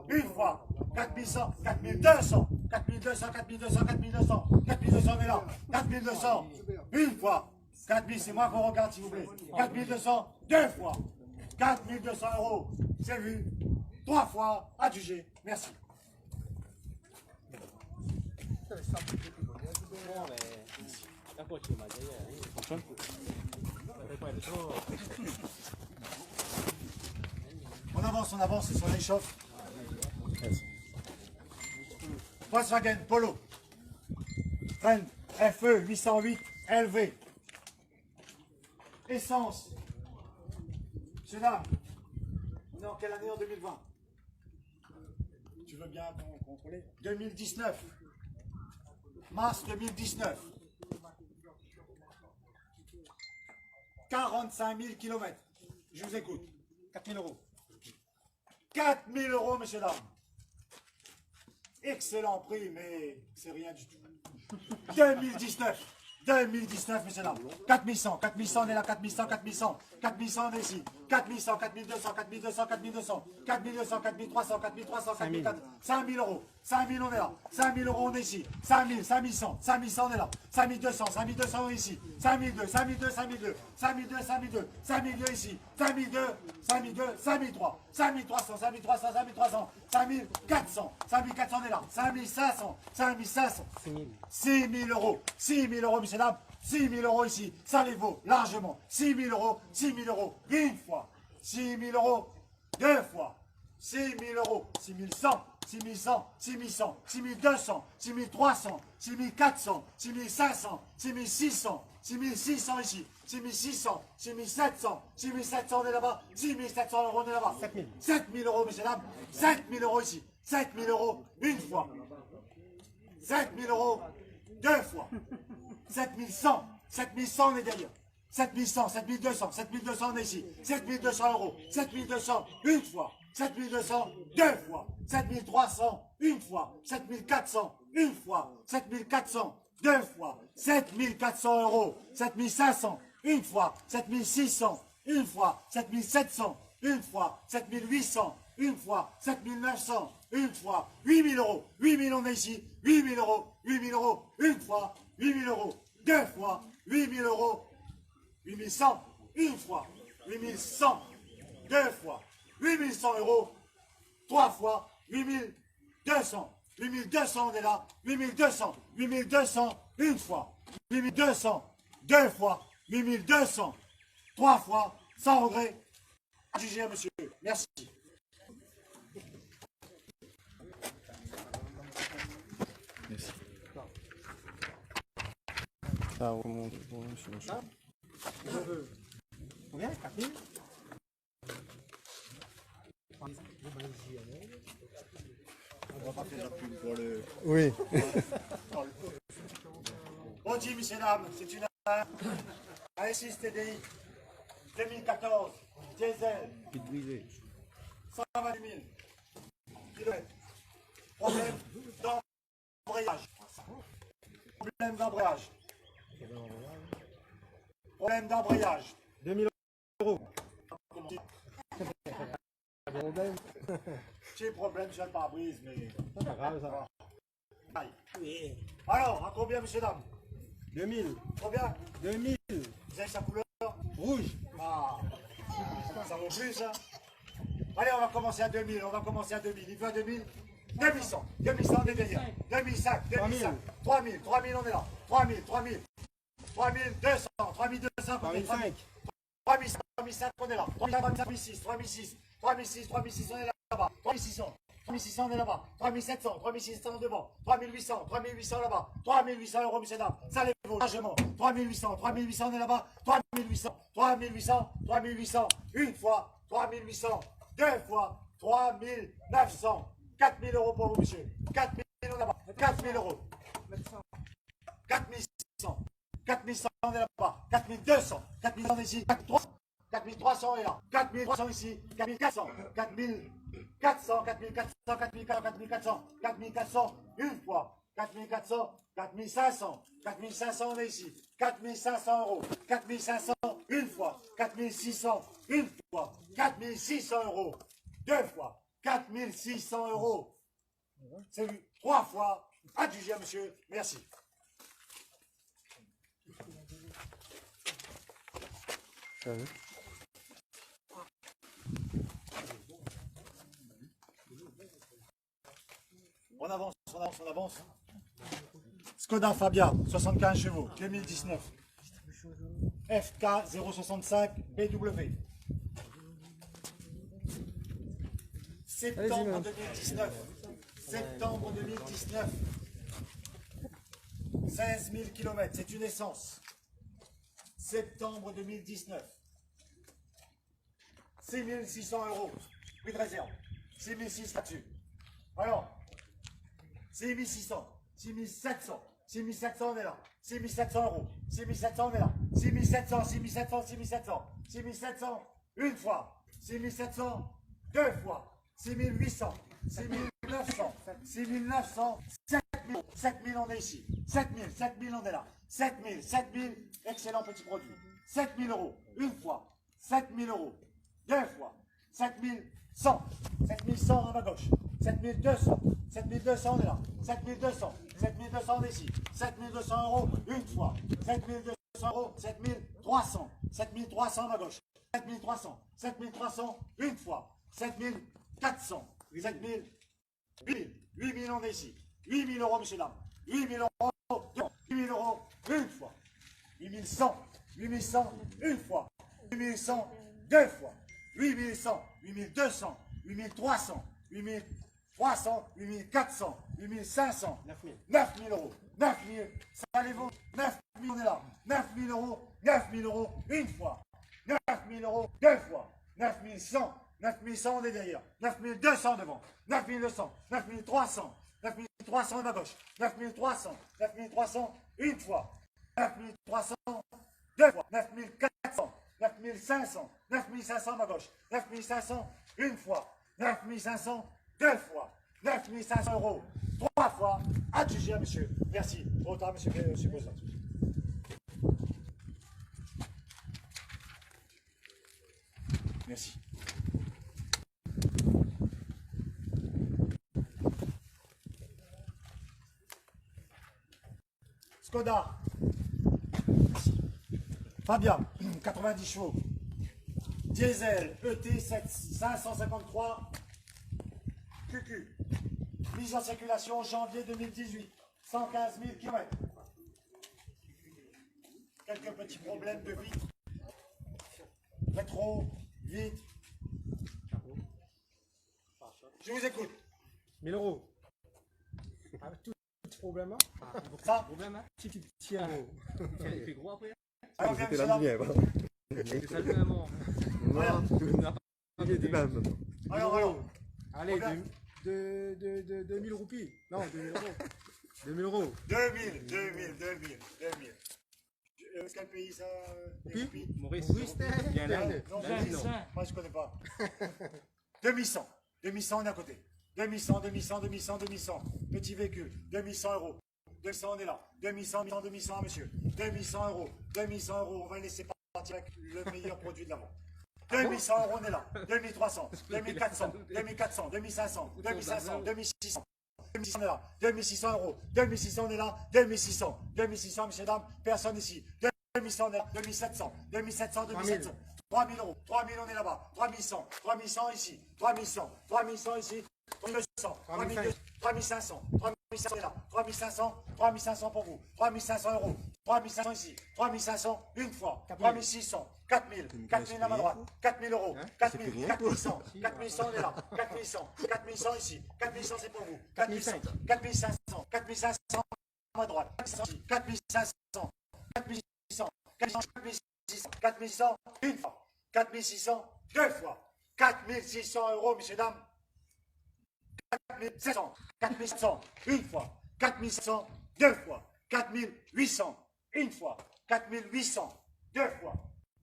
une fois, 4100, 4200, 4200, 4200, 4200, 4200, on est là, 4200, une fois, 4000, c'est moi qu'on regarde s'il vous plaît, 4200, deux fois, 4200 euros, c'est vu, trois fois, adjugé, merci. On avance, et on échauffe. Volkswagen Polo. Frein FE 808 LV. Essence. Monsieur dame, on est en quelle année en 2020? Tu veux bien contrôler? 2019. Mars 2019. 45 000 km. Je vous écoute. 4 000 euros. 4 000 euros, messieurs, dames. Excellent prix, mais c'est rien du tout. 2019. 2019, messieurs, dames. 4100, 4100, on est là, 4100, 4100. 4100, on est ici. 4100, 4200, 4200, 4200. 4200, 4300, 4300, 4400. 5000 euros. 5000, on est là. 5000 euros, on est ici. 5000, 5100, 5100, on est là. 5200, 5200, on est ici. 5002, 5002, 5002, 5002, 5002, 5002 ici. 5002, 5002, 5003, 5300, 5300, 5300, 5400, 5400, on est là. 5500, 5500. 6000 euros. 6000 euros, messieurs, dames. 6 000 euros ici, ça les vaut largement. 6 000 euros, 6 000 euros, une fois. 6 000 euros, deux fois. 6 000 euros, 6 100, 6 100, 6 100, 6 200, 6 300, 6 400, 6 500, 6 600, 6 600 ici, 6 600, 6 700, 6 700 on est là-bas, 6 700 euros on est là-bas. 7 000 euros, messieurs, dames, 7 000 euros ici, 7 000 euros une fois. 7 000 euros deux fois. 7100, 7100 on est derrière. 7100, 7200, 7200 on est ici. 7200 euros, 7200 une fois. 7200 deux fois. 7300 une fois. 7400 une fois. 7400 deux fois. 7400 euros. 7500 une fois. 7600 une fois. 7700 une fois. 7800 une fois. 7900 une fois. 8000 euros. 8000 on est ici. 8000 euros. 8000 euros une fois. 8000 euros deux fois. 8000 euros. 8100 une fois. 8100 deux fois. 8100 euros trois fois. 8200. 8200 on est là. 8200. 8200 une fois. 8200 deux fois. 8200 trois fois. Sans regret. Jugé à monsieur. Merci. Merci. Ça remonte. Combien? 4000? On va pas faire la pub pour le... Oui. Bon dit, messieurs, dames, c'est une A6 TDI 2014, diesel, 128 000 km. Problème d'embrayage. Problème d'embrayage. Problème d'embrayage. 2000 euros. J'ai problème sur le pare-brise, mais... C'est pas grave, ça va. Aïe. Alors, à combien, messieurs, dames? 2000. Combien? 2000. Vous avez sa couleur? Rouge. Ah, ça vaut plus, ça. Allez, on va commencer à 2000, on va commencer à 2000. Il veut à 2000. 2100, 2100 on est derrière. 2005, 2005, 3000, 3000 on est là. 3000, 3000, 3200, 3200 on est là. 3005. 3005 on est là. 3006, 3006, 3006, 3006 on est là-bas. 3600, 3600 on est là-bas. 3700, 3600 devant. 3800, 3800 là-bas. 3800 euros, messieurs, dames. Ça les vaut largement. 3800, 3800 on est là-bas. 3800, 3800, 3800. Une fois. 3800. Deux fois. 3900. 4000 euros pour vous, monsieur. 4000 là-bas. 4000 euros. 4600. 4100 on est là-bas. 4200. 4200 on est ici. 4300 est là. 4300 ici. 4400. 4400. 4400. 4400. 4400. 4400 une fois. 4400. 4500. 4500 on est ici. 4500 euros. 4500 une fois. 4600 une fois. 4600 euros deux fois. 4600 euros. C'est vu 3 fois. Adjugé à monsieur. Merci. On avance, on avance, on avance. Skoda Fabia, 75 chevaux, 2019. FK 065 BW. Septembre 2019. Septembre 2019. 16 000 km, c'est une essence. Septembre 2019. 6 600 euros. Prix de réserve. 6 600 là-dessus. Alors, 6 600, 6 700, 6 700 on est là. 6 700 euros. 6 700 on est là. 6 700, 6 700, 6 700. 6 700 une fois. 6 700 deux fois. 6 800. 6 900. 6 900. 7 000. 7 000 on est ici. 7 000. 7 000 on est là. 7 000. 7 000. Excellent petit produit. 7 000 euros une fois. 7 000 euros deux fois. 7 100. 7 100 à ma gauche. 7 200. 7 200 on est là. 7 200. 7 200 on est ici. 7 200 euros une fois. 7 200 euros. 7 300. 7 300 à ma gauche. 7 300. 7 300 une fois. 7 400. 7 000. 8 000 on est ici. 8 000 euros, messieurs, dames. 8 000 euros. 8 000 euros une fois. 8 100. 8 100 une fois. 8 100 deux fois. 8 100. 8 200. 8 300. 8 300. 8 400. 8 500. 9 000 euros. 9 000. Ça allez-vous. 9 000 on est là. 9 000 euros. 9 000 euros une fois. 9 000 euros deux fois. 9 100. 9 100 on est derrière. 9 200 devant. 9 200. 9 300. 9 300 à ma gauche. 9 300. 9 300 une fois. 9 300 deux fois. 9 400. 9 500. 9 500 à ma gauche. 9 500 une fois. 9 500 deux fois. 9 500 euros trois fois. Adjugé à monsieur. Merci. Trop tard, monsieur le président. Merci. Skoda. Fabia, 90 chevaux. Diesel, ET 553 QQ. Mise en circulation janvier 2018. 115 000 km. Quelques petits problèmes de vitre. Rétro, vitre. Je vous écoute. 1000 euros. Ah, tout petit problème là. Ça, Problème, hein? Petit euro. Il fait gros après? alors bien, monsieur, là. C'est ça le même, hein. Voilà. Il est du même. Alors. Allez, Combien 2000 roupies. Non, 2000 euros. 2000 euros. 2000. Quel pays ça Roupies Maurice. Bien là. Non, Ben, non. non. Moi je connais pas. 2100. 2100 on est à côté. 2100. Petit véhicule. 2100 euros. 200 on est là. 2100 monsieur. 2100 euros. 2100 euros. On va laisser partir avec le meilleur produit de l'avant. 2100 euros on est là. 2300. 2400. 2400. 2500. 2500. 2600. 2600 on est là. 2600 euros. 2600 on est là. 2600. 2600 messieurs dames. Personne ici. 2100 on est là. 2700. 2700. 2700. 3000 euros. 3000 on est là-bas. 3100. 3100 ici. 3100. 3100 ici. 3200. 3500. 3500 est là. 3500. 3500 pour vous. 3500 euros. 3500 ici. 3500 une fois. 3600. 4000. 4000 à ma droite. 4000 euros. 4000. 4100. 4100 on est là. 4100. 4100 ici. 4100 c'est pour vous. 4100. 4500. 4500 à ma droite. 4500. 4600. 4600. 4600 une fois. 4600 deux fois. 4600 euros, messieurs, dames. 4700. 4700 une fois. 4700 deux fois. 4800 une fois. 4800 deux fois.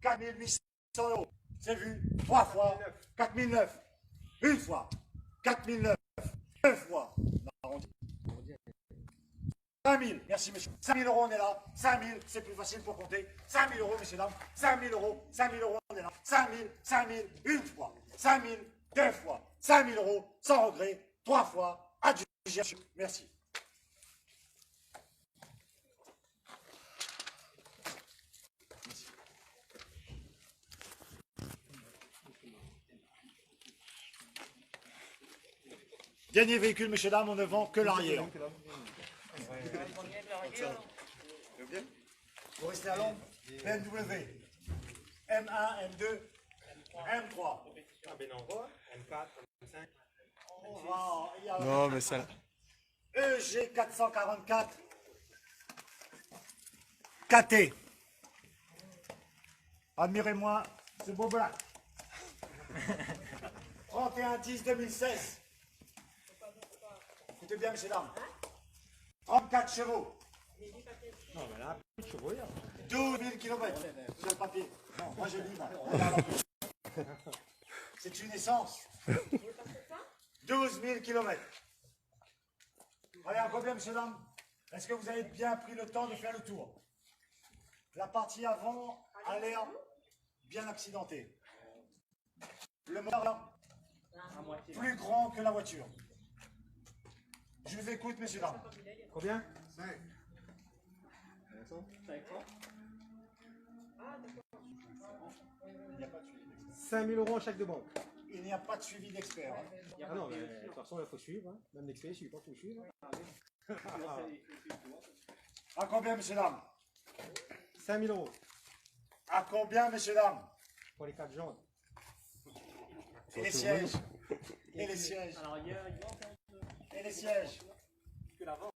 4800 euros. C'est vu trois fois. 4009 une fois. 4009 deux fois. 5000, merci monsieur. 5000 euros, on est là. 5000, c'est plus facile pour compter. 5000 euros, messieurs, dames. 5000 euros, 5000 euros, on est là. 5000, une fois. 5000, 2 fois, 5 000 euros, sans regret, 3 fois, adieu, merci. Dernier véhicule, messieurs, dames, on ne vend que l'arrière. Vous restez à l'ombre. BMW. M1, M2, M3. Non, mais ça. EG 444. KT. Admirez-moi ce beau black. 31-10-2016. Écoutez bien, messieurs, dames. 34 chevaux. 12 000 km sur le papier. Non, moi je lis. C'est une essence. 12 000 km. Allez, un problème, messieurs, dames. Est-ce que vous avez bien pris le temps de faire le tour? La partie avant a l'air bien accidentée. Le moteur plus grand que la voiture. Je vous écoute, messieurs, dames. Combien? 5 000 euros en chèque de banque. Il n'y a pas de suivi d'expert. Hein. Ah non, mais de toute façon, il faut suivre. Hein. Même l'expert, il ne suit pas, il faut suivre. À combien, messieurs, dames? 5 000 euros À combien, messieurs, dames? pour les 4 jambes. Et les sièges? Et les sièges? Alors, il y a Et les sièges?